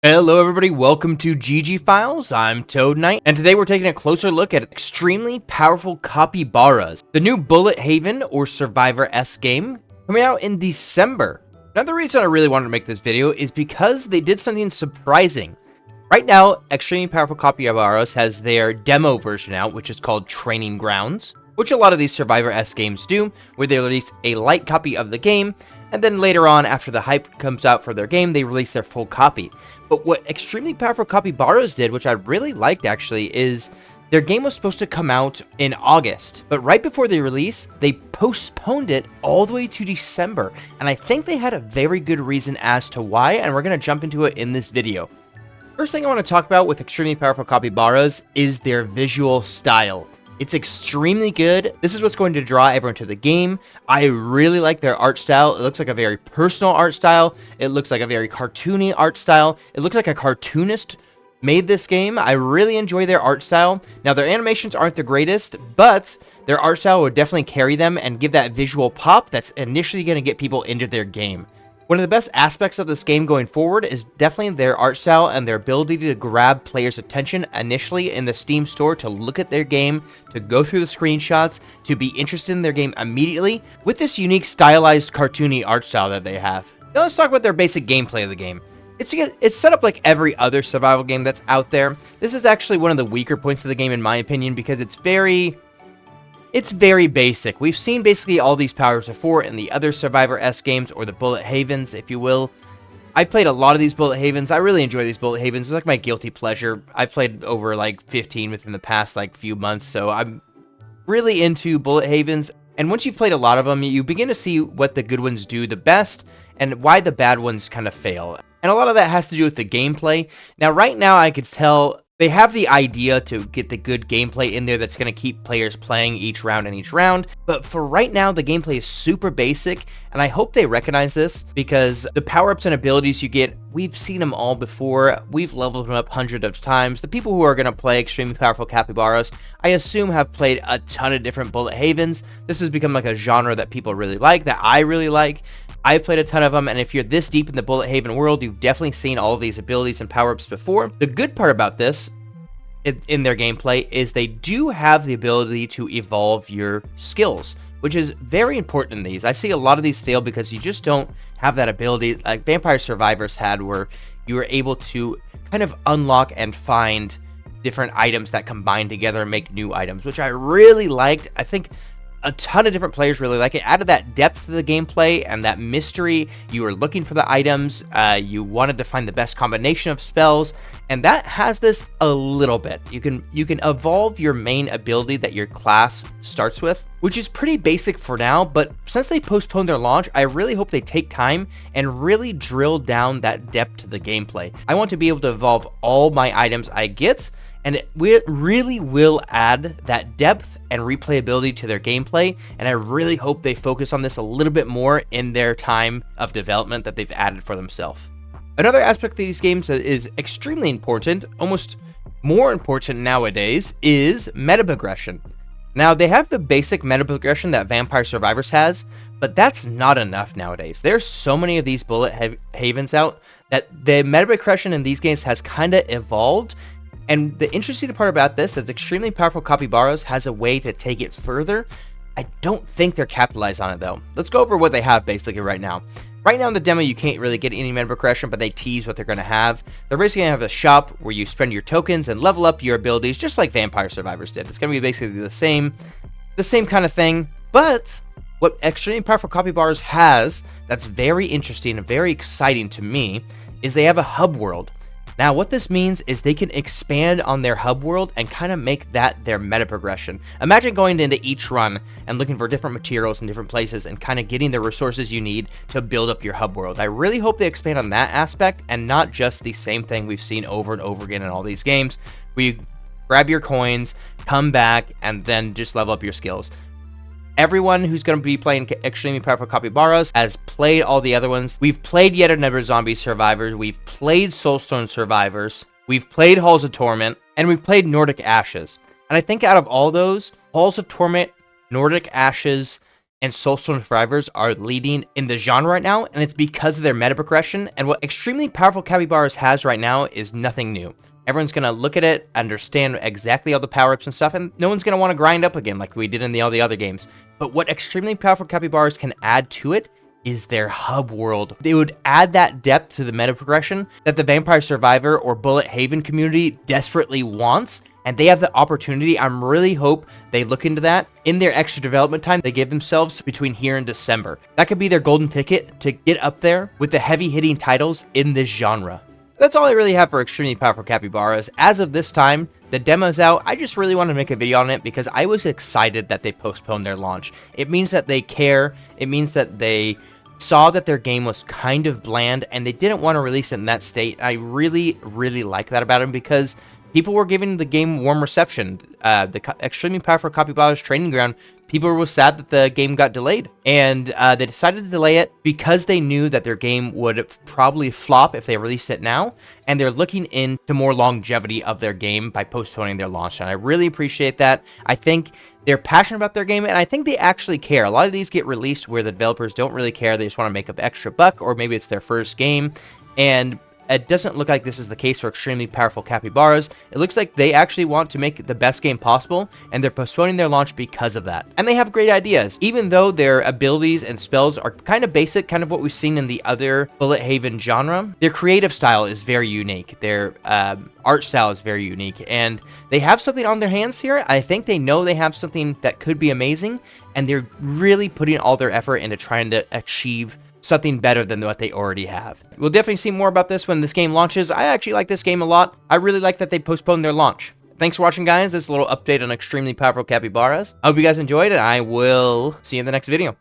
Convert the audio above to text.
Hello everybody, welcome to GG Files. I'm Toad Knight, and today we're taking a closer look at Extremely Powerful Capybaras, the new Bullet Haven or Survivor-esque game coming out in December. Now the reason I really wanted to make this video is because they did something surprising. Right now, Extremely Powerful Capybaras has their demo version out, which is called Training Grounds, which a lot of these Survivor-esque games do, where they release a light copy of the game, and then later on, after the hype comes out for their game, they release their full copy. But what Extremely Powerful Capybaras did, which I really liked actually, is their game was supposed to come out in August. But right before they release, they postponed it all the way to December. And I think they had a very good reason as to why, and we're going to jump into it in this video. First thing I want to talk about with Extremely Powerful Capybaras is their visual style. It's extremely good. This is what's going to draw everyone to the game. I really like their art style. It looks like a very personal art style. It looks like a very cartoony art style. It looks like a cartoonist made this game. I really enjoy their art style. Now, their animations aren't the greatest, but their art style would definitely carry them and give that visual pop that's initially going to get people into their game. One of the best aspects of this game going forward is definitely their art style and their ability to grab players' attention initially in the Steam store, to look at their game, to go through the screenshots, to be interested in their game immediately with this unique stylized cartoony art style that they have. Now let's talk about their basic gameplay of the game. It's set up like every other survival game that's out there. This is actually one of the weaker points of the game in my opinion, because it's very basic. We've seen basically all these powers before in the other Survivor-esque games, or the Bullet Havens, if you will. I played a lot of these Bullet Havens. I really enjoy these Bullet Havens. It's like my guilty pleasure. I played over like 15 within the past like few months, so I'm really into Bullet Havens. And once you've played a lot of them, you begin to see what the good ones do the best and why the bad ones kind of fail. And a lot of that has to do with the gameplay. Now, right now, I could tell they have the idea to get the good gameplay in there that's going to keep players playing each round and each round. But for right now, the gameplay is super basic, and I hope they recognize this, because the power-ups and abilities you get, we've seen them all before. We've leveled them up hundreds of times. The people who are going to play Extremely Powerful Capybaras, I assume, have played a ton of different Bullet Havens. This has become like a genre that people really like, that I really like. I've played a ton of them, and if you're this deep in the Bullet Haven world, you've definitely seen all of these abilities and power-ups before. The good part about this, in their gameplay, is they do have the ability to evolve your skills, which is very important in these. I see a lot of these fail because you just don't have that ability like Vampire Survivors had, where you were able to kind of unlock and find different items that combine together and make new items, which I really liked. I think a ton of different players really like it. Added that depth to the gameplay and that mystery. You were looking for the items, you wanted to find the best combination of spells, and that has this a little bit. You can evolve your main ability that your class starts with, which is pretty basic for now, but since they postponed their launch, I really hope they take time and really drill down that depth to the gameplay. I want to be able to evolve all my items I get, and it really will add that depth and replayability to their gameplay, and I really hope they focus on this a little bit more in their time of development that they've added for themselves. Another aspect of these games that is extremely important, almost more important nowadays, is meta progression. Now, they have the basic meta progression that Vampire Survivors has, but that's not enough nowadays. There's so many of these Bullet Havens out that the meta progression in these games has kind of evolved. And the interesting part about this is Extremely Powerful Capybaras has a way to take it further. I don't think they're capitalized on it, though. Let's go over what they have basically right now. Right now in the demo, you can't really get any meta progression, but they tease what they're going to have. They're basically going to have a shop where you spend your tokens and level up your abilities, just like Vampire Survivors did. It's going to be basically the same kind of thing. But what Extremely Powerful Capybaras has that's very interesting and very exciting to me is they have a hub world. Now, what this means is they can expand on their hub world and kind of make that their meta progression. Imagine going into each run and looking for different materials in different places and kind of getting the resources you need to build up your hub world. I really hope they expand on that aspect and not just the same thing we've seen over and over again in all these games, where you grab your coins, come back, and then just level up your skills. Everyone who's going to be playing Extremely Powerful Capybaras has played all the other ones. We've played Yet Another Zombie Survivors, we've played Soulstone Survivors, we've played Halls of Torment, and we've played Nordic Ashes. And I think out of all those, Halls of Torment, Nordic Ashes, and Soulstone Survivors are leading in the genre right now, and it's because of their meta progression. And what Extremely Powerful Capybaras has right now is nothing new. Everyone's going to look at it, understand exactly all the power-ups and stuff, and no one's going to want to grind up again like we did in all the other games. But what Extremely Powerful Capybaras can add to it is their hub world. They would add that depth to the meta progression that the Vampire Survivor or Bullet Haven community desperately wants, and they have the opportunity. I'm really hope they look into that in their extra development time they give themselves between here and December. That could be their golden ticket to get up there with the heavy-hitting titles in this genre. That's all I really have for Extremely Powerful Capybaras. As of this time, the demo's out. I just really want to make a video on it because I was excited that they postponed their launch. It means that they care. It means that they saw that their game was kind of bland and they didn't want to release it in that state. I really, really like that about them because people were giving the game warm reception. The Extremely Powerful Capybaras Training Ground, people were sad that the game got delayed. And they decided to delay it because they knew that their game would probably flop if they released it now. And they're looking into more longevity of their game by postponing their launch. And I really appreciate that. I think they're passionate about their game, and I think they actually care. A lot of these get released where the developers don't really care. They just want to make up extra buck, or maybe it's their first game. And it doesn't look like this is the case for Extremely Powerful Capybaras. It looks like they actually want to make the best game possible, and they're postponing their launch because of that. And they have great ideas. Even though their abilities and spells are kind of basic, kind of what we've seen in the other Bullet Haven genre, their creative style is very unique. Their art style is very unique, and they have something on their hands here. I think they know they have something that could be amazing, and they're really putting all their effort into trying to achieve something better than what they already have. We'll definitely see more about this when this game launches. I actually like this game a lot. I really like that they postponed their launch. Thanks for watching, guys. This is a little update on Extremely Powerful Capybaras. I hope you guys enjoyed, and I will see you in the next video.